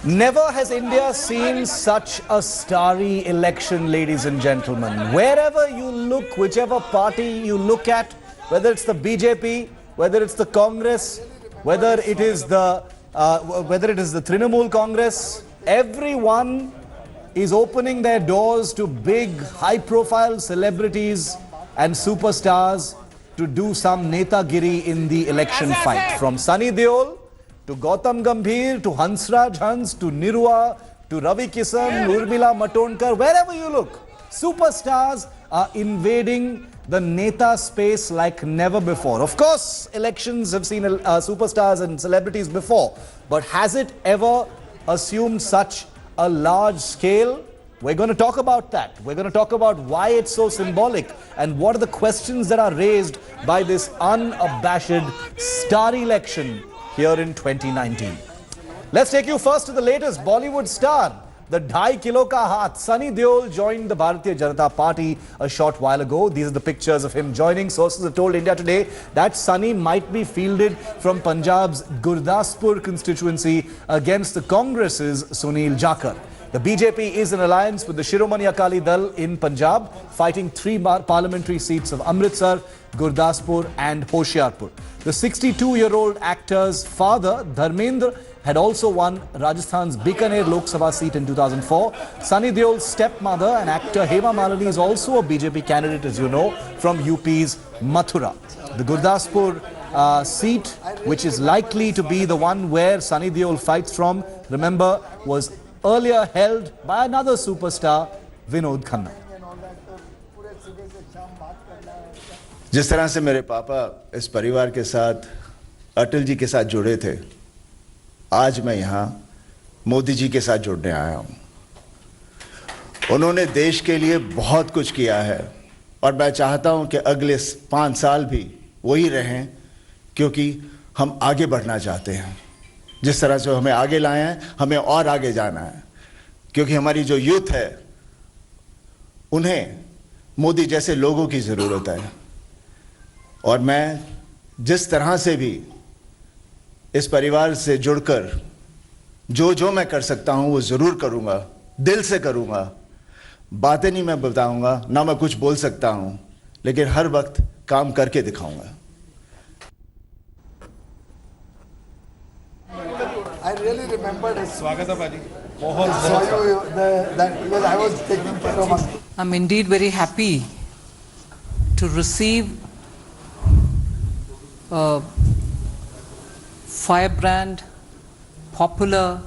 Never has India seen such a starry election, ladies and gentlemen. Wherever you look, whichever party you look at, whether it's the BJP, whether it's the Congress, whether it is the Trinamool Congress, everyone is opening their doors to big, high-profile celebrities and superstars to do some netagiri in the election fight. From Sunny Deol to Gautam Gambhir, to Hans Raj Hans, to Nirmala, to Ravi Kishan, Urmila Matondkar, wherever you look, superstars are invading the Neta space like never before. Of course, elections have seen superstars and celebrities before, but has it ever assumed such a large scale? We're going to talk about that. We're going to talk about why it's so symbolic and what are the questions that are raised by this unabashed star election here in 2019. Let's take you first to the latest Bollywood star. The 2.5 kilo ka haath. Sunny Deol joined the Bharatiya Janata Party a short while ago. These are the pictures of him joining. Sources have told India Today that Sunny might be fielded from Punjab's Gurdaspur constituency against the Congress's Sunil Jakar. The BJP is in alliance with the Shiromani Akali Dal in Punjab, fighting 3 parliamentary seats of Amritsar, Gurdaspur and Hoshiarpur. The 62-year-old actor's father, Dharmendra, had also won Rajasthan's Bikaner Lok Sabha seat in 2004. Sunny Deol's stepmother and actor Hema Malini is also a BJP candidate, as you know, from UP's Mathura. The Gurdaspur seat, which is likely to be the one where Sunny Deol fights from, remember, was earlier held by another superstar, Vinod Khanna. जिस तरह से मेरे पापा इस परिवार के साथ अटल जी के साथ जुड़े थे, आज मैं यहाँ मोदी जी के साथ जुड़ने आया हूँ। उन्होंने देश के लिए बहुत कुछ किया है और मैं चाहता हूँ कि अगले 5 साल भी वही रहें, क्योंकि हम आगे बढ़ना चाहते हैं। जिस तरह से हमें आगे लाए हैं, हमें और आगे जाना है, क्योंकि हमारी जो यूथ है उन्हें मोदी जैसे लोगों की ज़रूरत है। और मैं जिस तरह से भी इस परिवार से जुड़कर जो मैं कर सकता हूं वो ज़रूर करूंगा, दिल से करूंगा। बातें नहीं मैं बताऊंगा, ना मैं कुछ बोल सकता हूं, लेकिन हर वक्त काम करके दिखाऊंगा। I really remembered it. स्वागत है भाजी। I saw you that because I was taking care of us. I'm indeed very happy to receive a firebrand, popular,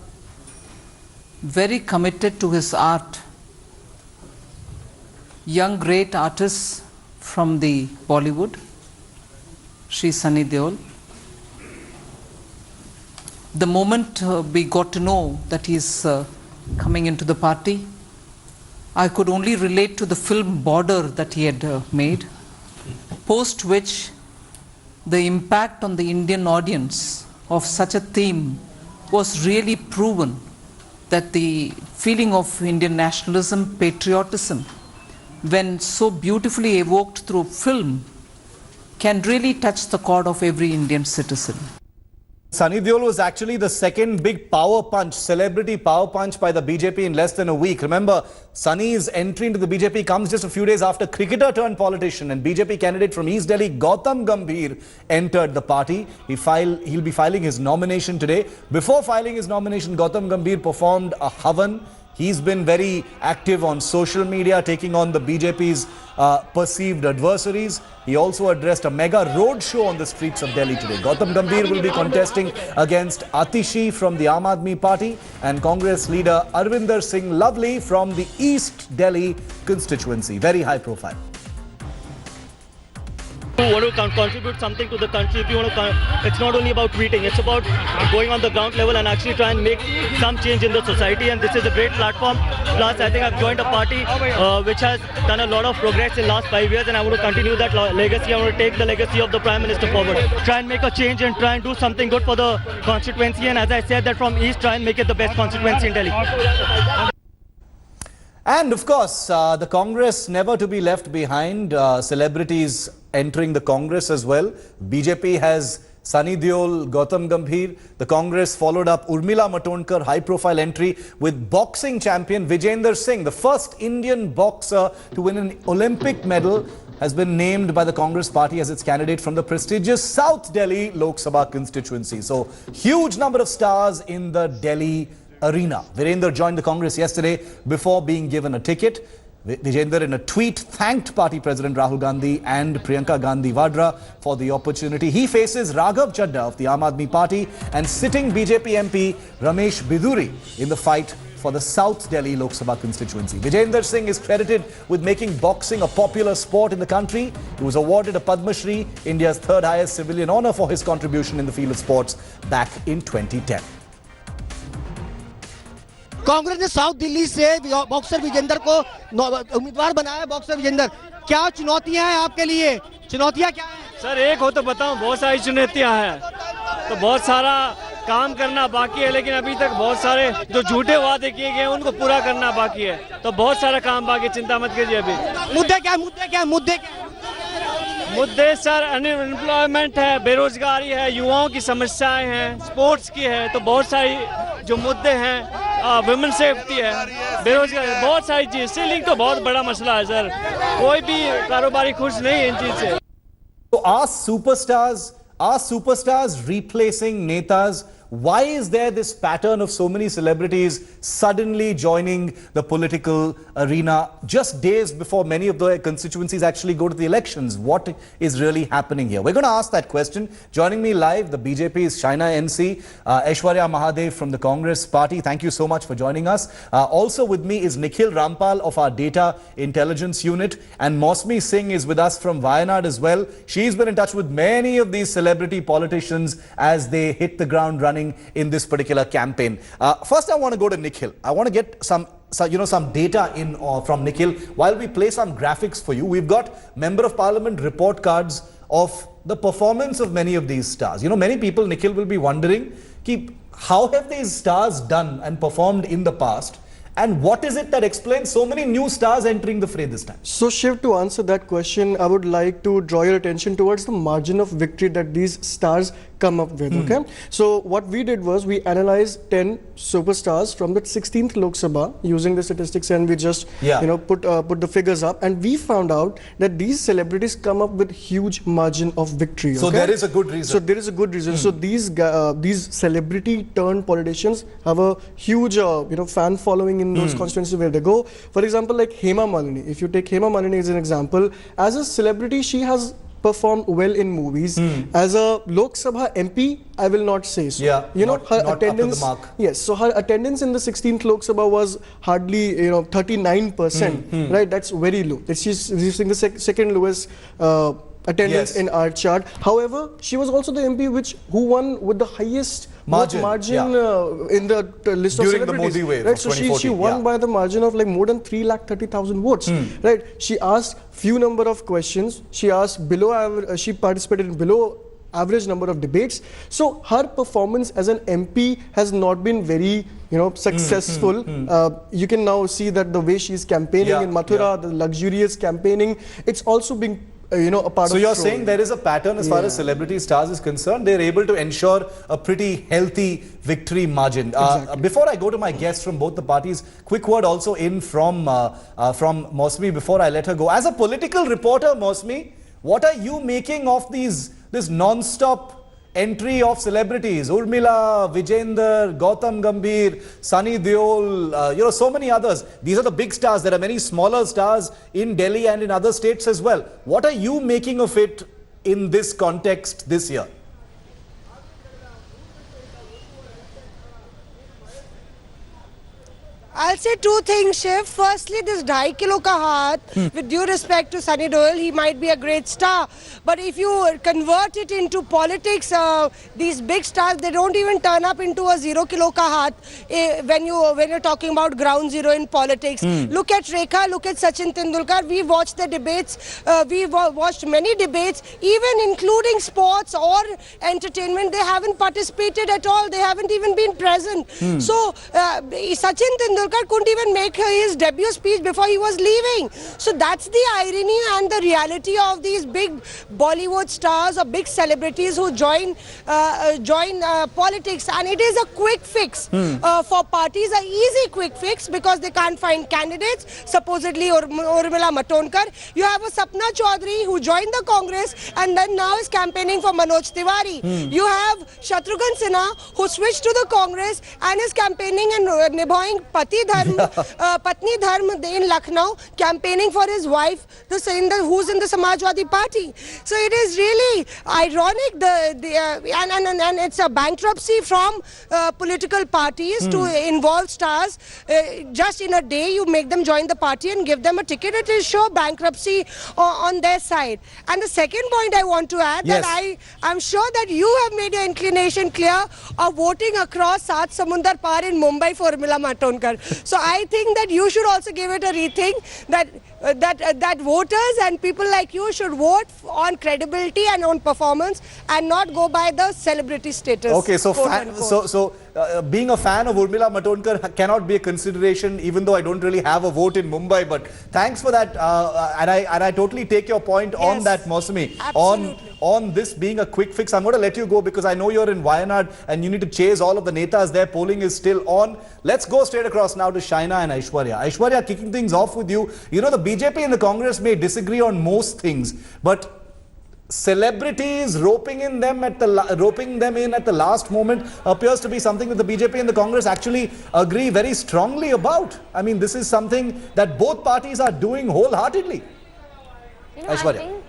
very committed to his art, young great artist from the Bollywood, Shri Sunny Deol. The moment we got to know that he is coming into the party, I could only relate to the film Border that he had made, post which the impact on the Indian audience of such a theme was really proven, that the feeling of Indian nationalism, patriotism, when so beautifully evoked through film, can really touch the chord of every Indian citizen. Sunny Deol was actually the second big power punch, celebrity power punch by the BJP in less than a week. Remember, Sunny's entry into the BJP comes just a few days after cricketer turned politician and BJP candidate from East Delhi, Gautam Gambhir, entered the party. He'll be filing his nomination today. Before filing his nomination, Gautam Gambhir performed a havan. He's been very active on social media, taking on the BJP's perceived adversaries. He also addressed a mega road show on the streets of Delhi today. Gautam Gambhir will be contesting against Atishi from the Aam Aadmi Party and Congress leader Vijender Singh Lovely from the East Delhi constituency. Very high profile. You want to contribute something to the country, if you want to, it's not only about tweeting, it's about going on the ground level and actually try and make some change in the society, and this is a great platform. Plus, I think I've joined a party which has done a lot of progress in the last 5 years, and I want to continue that legacy. I want to take the legacy of the Prime Minister forward. Try and make a change and try and do something good for the constituency, and as I said, that from East, try and make it the best constituency in Delhi. And of course, the Congress never to be left behind. Celebrities entering the Congress as well. BJP has Sunny Deol, Gautam Gambhir. The Congress followed up Urmila Matondkar high-profile entry with boxing champion Vijender Singh, the first Indian boxer to win an Olympic medal, has been named by the Congress party as its candidate from the prestigious South Delhi Lok Sabha constituency. So, huge number of stars in the Delhi arena. Virender joined the Congress yesterday before being given a ticket. Vijender, in a tweet, thanked party president Rahul Gandhi and Priyanka Gandhi Vadra for the opportunity. He faces Raghav Chadda of the Aam Aadmi Party and sitting BJP MP Ramesh Biduri in the fight for the South Delhi Lok Sabha constituency. Vijender Singh is credited with making boxing a popular sport in the country. He was awarded a Padma Shri, India's third highest civilian honour, for his contribution in the field of sports back in 2010. Congress ने south Delhi से boxer Vijender को उम्मीदवार बनाया। Boxer Vijender, क्या चुनौतियां हैं आपके लिए? चुनौतियां क्या हैं? सर एक हो तो बताऊं, बहुत सारी चुनौतियां हैं। तो बहुत सारा काम करना बाकी है, लेकिन अभी तक बहुत सारे जो झूठे वादे किए गए हैं उनको पूरा करना बाकी है। तो बहुत सारा काम बाकी, चिंता मत कीजिए। अभी मुद्दे सर अनएम्प्लॉयमेंट है, बेरोजगारी है, युवाओं की समस्याएं हैं, स्पोर्ट्स की है। तो बहुत सारी जो मुद्दे हैं, वुमेन सेफ्टी है, बेरोजगारी, बहुत सारी चीज। सीलिंग तो बहुत बड़ा मसला है सर, कोई भी कारोबारी खुश नहीं है इन चीज से। So are superstars replacing Netas? Why is there this pattern of so many celebrities suddenly joining the political arena just days before many of the constituencies actually go to the elections? What is really happening here? We're going to ask that question. Joining me live, the BJP's China NC, Aishwarya Mahadev from the Congress party. Thank you so much for joining us. Also with me is Nikhil Rampal of our Data Intelligence Unit, and Mosmi Singh is with us from Wayanad as well. She's been in touch with many of these celebrity politicians as they hit the ground running in this particular campaign. First, I want to go to Nikhil. I want to get some data in from Nikhil. While we play some graphics for you, we've got Member of Parliament report cards of the performance of many of these stars. You know, many people, Nikhil, will be wondering, how have these stars done and performed in the past? And what is it that explains so many new stars entering the fray this time? So Shiv, to answer that question, I would like to draw your attention towards the margin of victory that these stars come up with. Okay, so what we did was we analyzed 10 superstars from the 16th Lok Sabha using the statistics, and we just put the figures up, and we found out that these celebrities come up with huge margin of victory. So there is a good reason. So there is a good reason. So these celebrity turned politicians have a huge fan following in those constituencies where they go. For example, like Hema Malini. If you take Hema Malini as an example, as a celebrity, she has performed well in movies. As a Lok Sabha MP, I will not say so. Yeah, her attendance. Up to the mark. Yes, so her attendance in the 16th Lok Sabha was hardly 39%. Right, that's very low. She's receiving the second lowest attendance in our chart. However, she was also the MP who won with the highest margin in the list of during celebrities. The Modi wave, right? So she won by the margin of like more than 330,000 votes. Right? She asked few number of questions. She asked below average. She participated in below average number of debates. So her performance as an MP has not been very successful. You can now see that the way she is campaigning in Mathura, the luxurious campaigning, it's also being a part of. So you're saying there is a pattern as far as celebrity stars is concerned. They're able to ensure a pretty healthy victory margin. Before I go to my guests from both the parties, quick word also in from Mosmi before I let her go. As a political reporter, Mosmi, what are you making of this non-stop entry of celebrities? Urmila, Vijender, Gautam Gambhir, Sunny Deol, so many others. These are the big stars. There are many smaller stars in Delhi and in other states as well. What are you making of it in this context this year? I'll say two things, Shiv. Firstly, this 2.5 kilo ka haath, with due respect to Sunny Deol, he might be a great star. But if you convert it into politics, these big stars, they don't even turn up into a 0 kilo ka haath when you're talking about ground zero in politics. Look at Rekha, look at Sachin Tendulkar. We watched the debates. We watched many debates, even including sports or entertainment. They haven't participated at all. They haven't even been present. So Sachin Tendulkar Matondkar couldn't even make his debut speech before he was leaving. So that's the irony and the reality of these big Bollywood stars or big celebrities who join politics. And it is a quick fix for parties, an easy quick fix, because they can't find candidates. Supposedly Urmila Matondkar. You have a Sapna Chaudhary who joined the Congress and then now is campaigning for Manoj Tiwari. You have Shatrughan Sinha who switched to the Congress and is campaigning and nibhawing Patni Dharma in Lucknow, campaigning for his wife, who's in the Samajwadi Party. So it is really ironic, and it's a bankruptcy from political parties to involve stars. Just in a day, you make them join the party and give them a ticket. It will show bankruptcy on their side. And the second point I want to add, that I'm sure that you have made your inclination clear of voting across Saat Samundar Par in Mumbai for Urmila Matondkar. So I think that you should also give it a rethink, that voters and people like you should vote on credibility and on performance and not go by the celebrity status. Okay, so being a fan of Urmila Matondkar cannot be a consideration, even though I don't really have a vote in Mumbai. But thanks for that, and I totally take your point on that, Mausami. On this being a quick fix, I'm going to let you go because I know you're in Wayanad and you need to chase all of the Netas there. Polling is still on. Let's go straight across now to Shaina and Aishwarya. Aishwarya, kicking things off with you. You know, the BJP and the Congress may disagree on most things, but celebrities roping them in at the last moment appears to be something that the BJP and the Congress actually agree very strongly about. I mean, this is something that both parties are doing wholeheartedly. You know,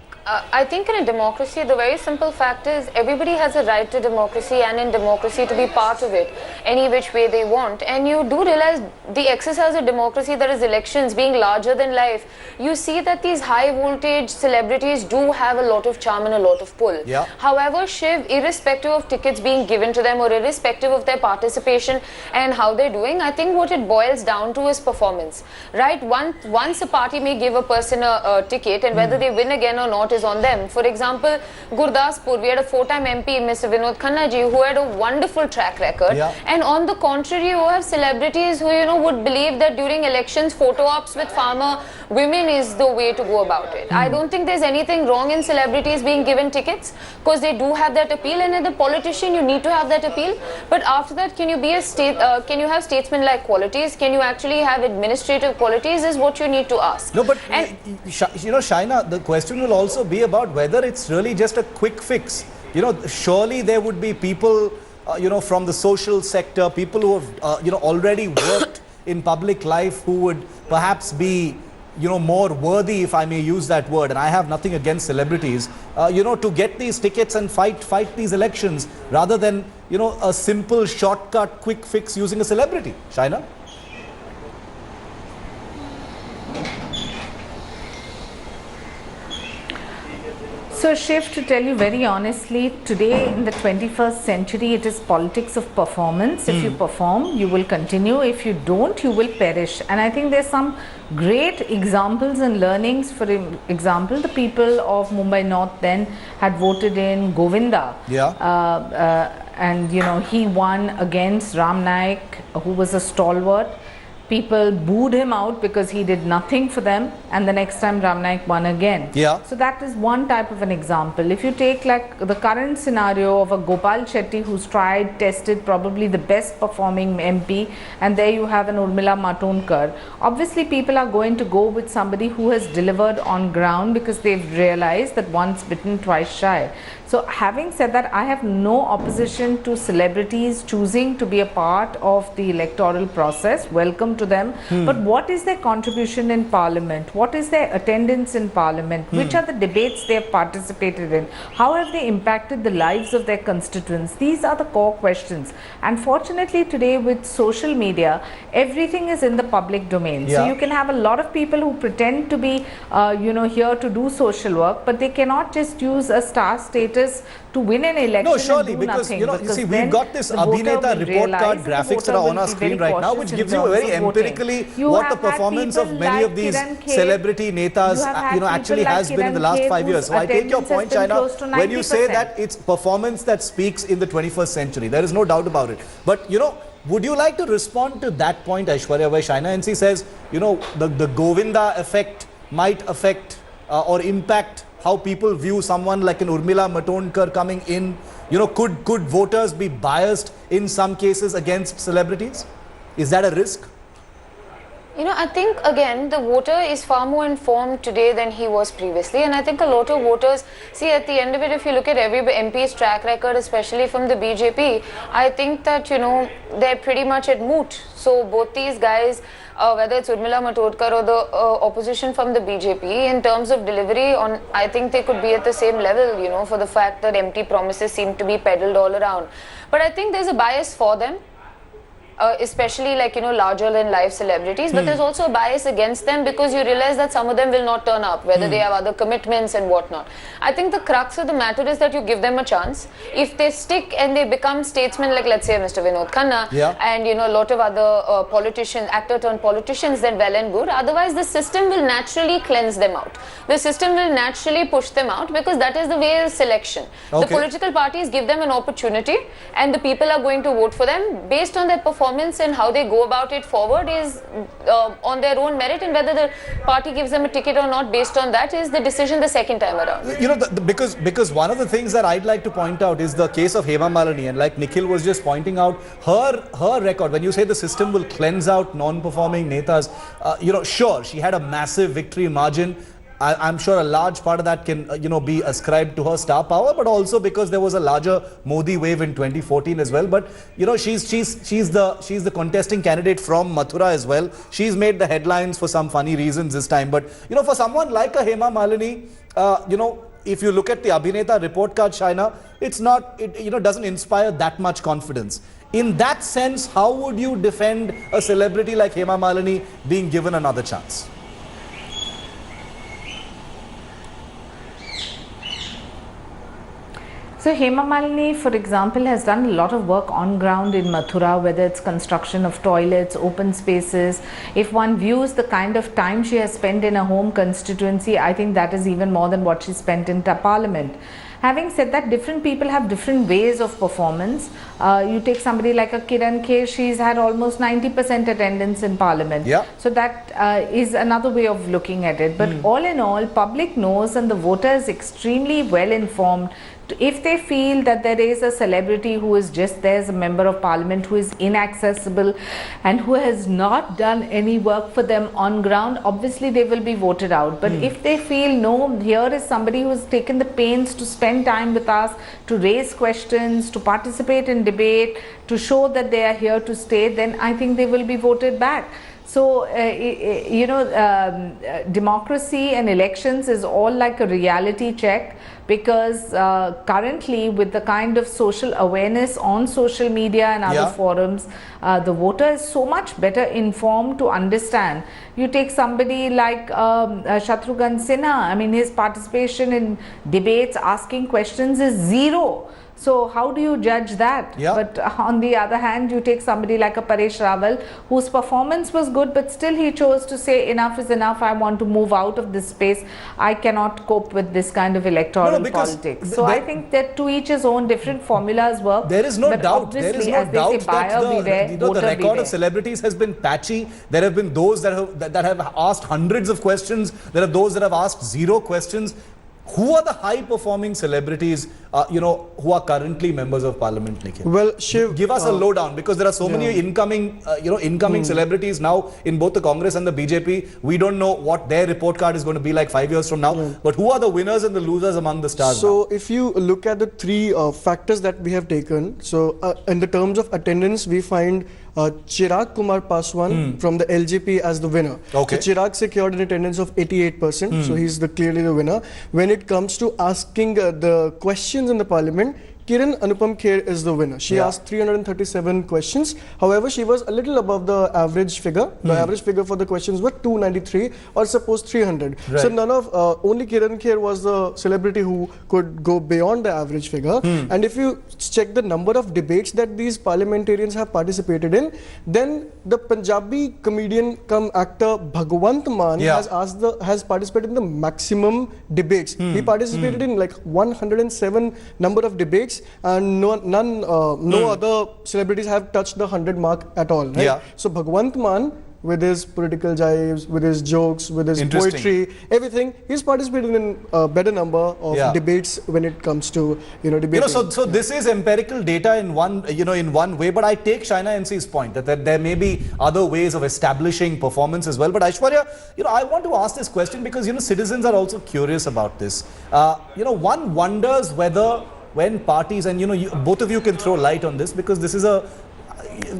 I think in a democracy, the very simple fact is everybody has a right to democracy and in democracy to be part of it any which way they want. And you do realize the exercise of democracy, that is elections, being larger than life, you see that these high voltage celebrities do have a lot of charm and a lot of pull. Yeah. However, Shiv, irrespective of tickets being given to them or irrespective of their participation and how they're doing, I think what it boils down to is performance. Right? Once a party may give a person a ticket, and whether they win again or not is on them. For example, Gurdaspur, we had a 4-time MP, Mr. Vinod Khanna ji, who had a wonderful track record. Yeah. And on the contrary, you have celebrities who, you know, would believe that during elections, photo ops with farmer women is the way to go about it. I don't think there's anything wrong in celebrities being given tickets, because they do have that appeal, and as a politician, you need to have that appeal. But after that, can you be a can you have statesman-like qualities? Can you actually have administrative qualities? Is what you need to ask. No, but you know, Shaina, the question will also be about whether it's really just a quick fix. You know, surely there would be people, you know, from the social sector, people who have, you know, already worked in public life, who would perhaps be, you know, more worthy, if I may use that word, and I have nothing against celebrities, you know, to get these tickets and fight these elections, rather than, you know, a simple shortcut quick fix using a celebrity. Shaina? So Shiv, to tell you very honestly, today in the 21st century, it is politics of performance. If you perform, you will continue. If you don't, you will perish. And I think there's some great examples and learnings. For example, the people of Mumbai North then had voted in Govinda. Yeah. And, you know, he won against Ram Naik, who was a stalwart. People booed him out because he did nothing for them, and the next time Ram Naik won again. Yeah. So that is one type of an example. If you take like the current scenario of a Gopal Shetty who's tried, tested, probably the best performing MP, and there you have an Urmila Matondkar. Obviously people are going to go with somebody who has delivered on ground, because they've realized that once bitten, twice shy. So having said that, I have no opposition to celebrities choosing to be a part of the electoral process. Welcome to them. But what is their contribution in Parliament? What is their attendance in Parliament? Which are the debates they have participated in? How have they impacted the lives of their constituents? These are the core questions. And fortunately today with social media, everything is in the public domain. Yeah. So you can have a lot of people who pretend to be, you know, here to do social work, but they cannot just use a star status to win an election. No, surely, and do because, nothing, you know, you see, we've got this Abhineta report card graphics that are on our screen right now, which gives you very empirically what the performance of many of these celebrity Netas, you know, actually has been in the last 5 years. So I take your point, China, when you say that it's performance that speaks in the 21st century. There is no doubt about it. But, you know, Would you like to respond to that point, Aishwarya, where Shaina NC says, you know, the Govinda effect might affect or impact how people view someone like an Urmila Matondkar coming in? You know, could voters be biased in some cases against celebrities? Is that a risk? You know, I think again the voter is far more informed today than he was previously, and I think a lot of voters see at the end of it, if you look at every MP's track record, especially from the BJP, I think that, you know, they're pretty much at moot. So both these guys, whether it's Urmila Matondkar or the opposition from the BJP, in terms of delivery, I think they could be at the same level, you know, for the fact that empty promises seem to be peddled all around. But I think there's a bias for them. Especially like, you know, larger than life celebrities, but there's also a bias against them because you realize that some of them will not turn up, whether they have other commitments and whatnot. I think the crux of the matter is that you give them a chance. If they stick and they become statesmen, like let's say Mr. Vinod Khanna and, you know, a lot of other politicians, actor turned politicians, then well and good. Otherwise the system will naturally cleanse them out. The system will naturally push them out because that is the way of selection. The political parties give them an opportunity and the people are going to vote for them based on their performance, and how they go about it forward is on their own merit, and whether the party gives them a ticket or not based on that is the decision the second time around. You know, because one of the things that I'd like to point out is the case of Hema Malini, and like Nikhil was just pointing out, her record, when you say the system will cleanse out non-performing netas, you know, sure, she had a massive victory margin. I'm sure a large part of that can, you know, be ascribed to her star power, but also because there was a larger Modi wave in 2014 as well. But, you know, she's the contesting candidate from Mathura as well. She's made the headlines for some funny reasons this time. But, you know, for someone like a Hema Malini, you know, if you look at the Abhineta report card, Shaina, it's not, you know, doesn't inspire that much confidence. In that sense, how would you defend a celebrity like Hema Malini being given another chance? So Hema Malini, for example, has done a lot of work on ground in Mathura, whether it's construction of toilets, open spaces. If one views the kind of time she has spent in a home constituency, I think that is even more than what she spent in Parliament. Having said that, different people have different ways of performance. You take somebody like a Kiran K, she's had almost 90% attendance in Parliament. So that is another way of looking at it. But all in all, public knows and the voter is extremely well informed. If they feel that there is a celebrity who is just there as a member of parliament, who is inaccessible and who has not done any work for them on ground, obviously they will be voted out. But if they feel, no, here is somebody who has taken the pains to spend time with us, to raise questions, to participate in debate, to show that they are here to stay, then I think they will be voted back. So, you know, democracy and elections is all like a reality check, because currently with the kind of social awareness on social media and other forums, the voter is so much better informed to understand. You take somebody like Shatrughan Sinha, I mean, his participation in debates, asking questions is zero. So how do you judge that? But on the other hand, you take somebody like a Paresh Rawal, whose performance was good, but still he chose to say enough is enough, I want to move out of this space, I cannot cope with this kind of electoral politics. So I think that to each his own, different formulas work. There is no doubt, there is no doubt that the record of celebrities has been patchy. There have been those that have asked hundreds of questions, there are those that have asked zero questions. Who are the high-performing celebrities, you know, who are currently members of parliament, Nikhil? Well, Shiv, give us a lowdown, because there are so many incoming, you know, incoming celebrities now in both the Congress and the BJP. We don't know what their report card is going to be like 5 years from now. But who are the winners and the losers among the stars? So, if you look at the three factors that we have taken, so in the terms of attendance, we find Chirag Kumar Paswan from the LJP as the winner. So Chirag secured an attendance of 88%, so he's clearly the winner. When it comes to asking the questions in the parliament, Kiran Anupam Kher is the winner. She asked 337 questions. However, she was a little above the average figure. The average figure for the questions were 293 or suppose 300. So none of, only Kiran Kher was the celebrity who could go beyond the average figure. And if you check the number of debates that these parliamentarians have participated in, then the Punjabi comedian come actor Bhagwant Mann has participated in the maximum debates. He participated in like 107 number of debates. debates, and no other celebrities have touched the 100 mark at all. Right? Yeah. So Bhagwant Mann, with his political jibes, with his jokes, with his poetry, everything, he's participated in a better number of debates when it comes to debating. So this is empirical data in one way, but I take Shaina NC's point that there may be other ways of establishing performance as well. But Aishwarya, I want to ask this question because citizens are also curious about this. One wonders whether when parties, and both of you can throw light on this because this is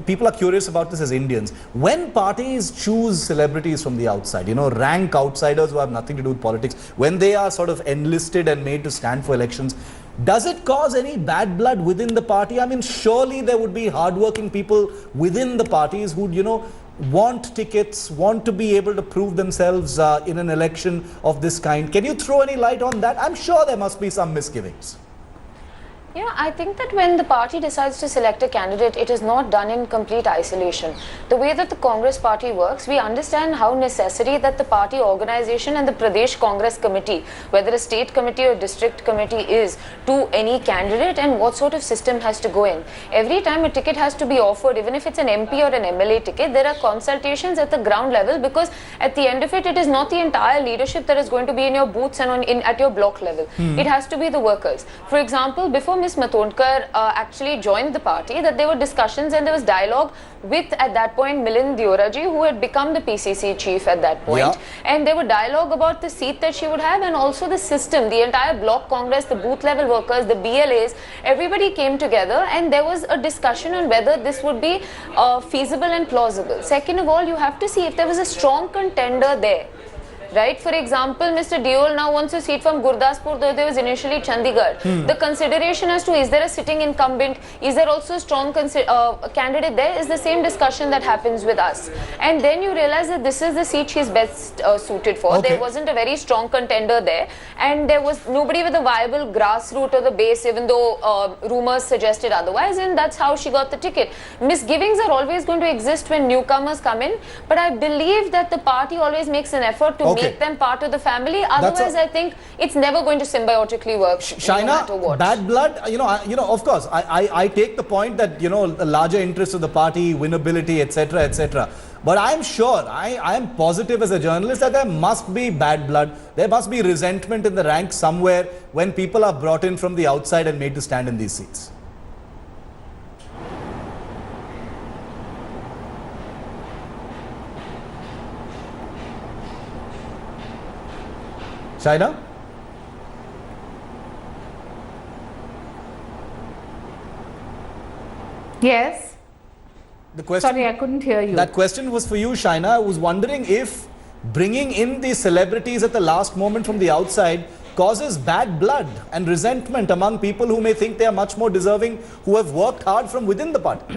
people are curious about this as Indians. When parties choose celebrities from the outside, rank outsiders who have nothing to do with politics, when they are sort of enlisted and made to stand for elections, does it cause any bad blood within the party? I mean, surely there would be hardworking people within the parties who'd, want tickets, want to be able to prove themselves in an election of this kind. Can you throw any light on that? I'm sure there must be some misgivings. Yeah, I think that when the party decides to select a candidate, it is not done in complete isolation. The way that the Congress party works, we understand how necessary that the party organization and the Pradesh Congress committee, whether a state committee or district committee is, to any candidate and what sort of system has to go in. Every time a ticket has to be offered, even if it's an MP or an MLA ticket, there are consultations at the ground level because at the end of it, it is not the entire leadership that is going to be in your booths and at your block level. It has to be the workers. For example, before Ms. Matondkar actually joined the party, that there were discussions and there was dialogue with, at that point, Milind Dioraji, who had become the PCC chief at that point. And there were dialogue about the seat that she would have and also the system, the entire block congress, the booth level workers, the BLAs, everybody came together and there was a discussion on whether this would be feasible and plausible. Second of all, you have to see if there was a strong contender there. Right? For example, Mr. Deol now wants a seat from Gurdaspur, though there was initially Chandigarh. The consideration as to is there a sitting incumbent, is there also a strong candidate there, is the same discussion that happens with us. And then you realize that this is the seat she's best suited for. There wasn't a very strong contender there, and there was nobody with a viable grassroots or the base, even though rumors suggested otherwise, and that's how she got the ticket. Misgivings are always going to exist when newcomers come in, but I believe that the party always makes an effort to make them part of the family. Otherwise, I think it's never going to symbiotically work. Shaina, no matter what. Bad blood, of course, I take the point that, the larger interests of the party, winnability, etc., etc. But I'm sure, I am positive as a journalist that there must be bad blood. There must be resentment in the ranks somewhere when people are brought in from the outside and made to stand in these seats. Shaina? Yes. The question, sorry, I couldn't hear you. That question was for you, Shaina. I was wondering if bringing in the celebrities at the last moment from the outside causes bad blood and resentment among people who may think they are much more deserving, who have worked hard from within the party.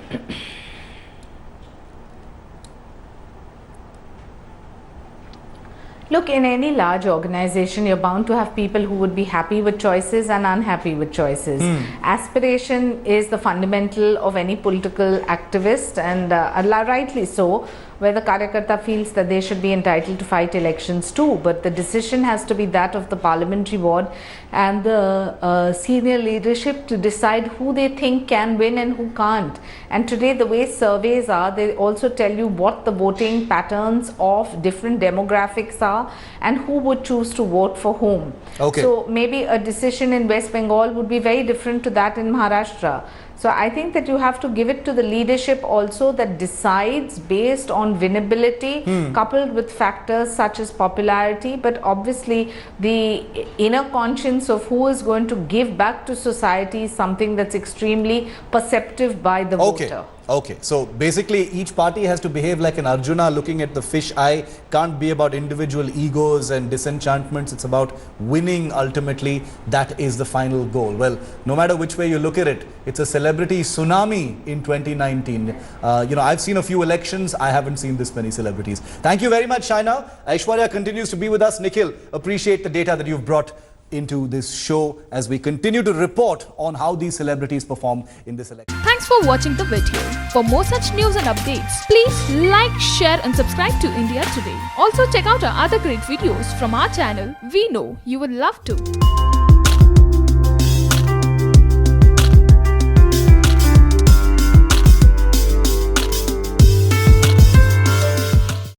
Look, in any large organization, you're bound to have people who would be happy with choices and unhappy with choices. Aspiration is the fundamental of any political activist, and rightly so, where the Karyakarta feels that they should be entitled to fight elections too. But the decision has to be that of the parliamentary board and the senior leadership to decide who they think can win and who can't. And today, the way surveys are, they also tell you what the voting patterns of different demographics are and who would choose to vote for whom. So maybe a decision in West Bengal would be very different to that in Maharashtra. So I think that you have to give it to the leadership also that decides based on winnability coupled with factors such as popularity, but obviously the inner conscience of who is going to give back to society is something that's extremely perceptive by the voter. Okay, so basically each party has to behave like an Arjuna looking at the fish eye. Can't be about individual egos and disenchantments. It's about winning ultimately. That is the final goal. Well, no matter which way you look at it, it's a celebrity tsunami in 2019. I've seen a few elections. I haven't seen this many celebrities. Thank you very much, Shaina. Aishwarya continues to be with us. Nikhil, appreciate the data that you've brought into this show as we continue to report on how these celebrities perform in this election. Thanks for watching the video. For more such news and updates, please like, share and subscribe to India Today. Also check out our other great videos from our channel. We know you will love to.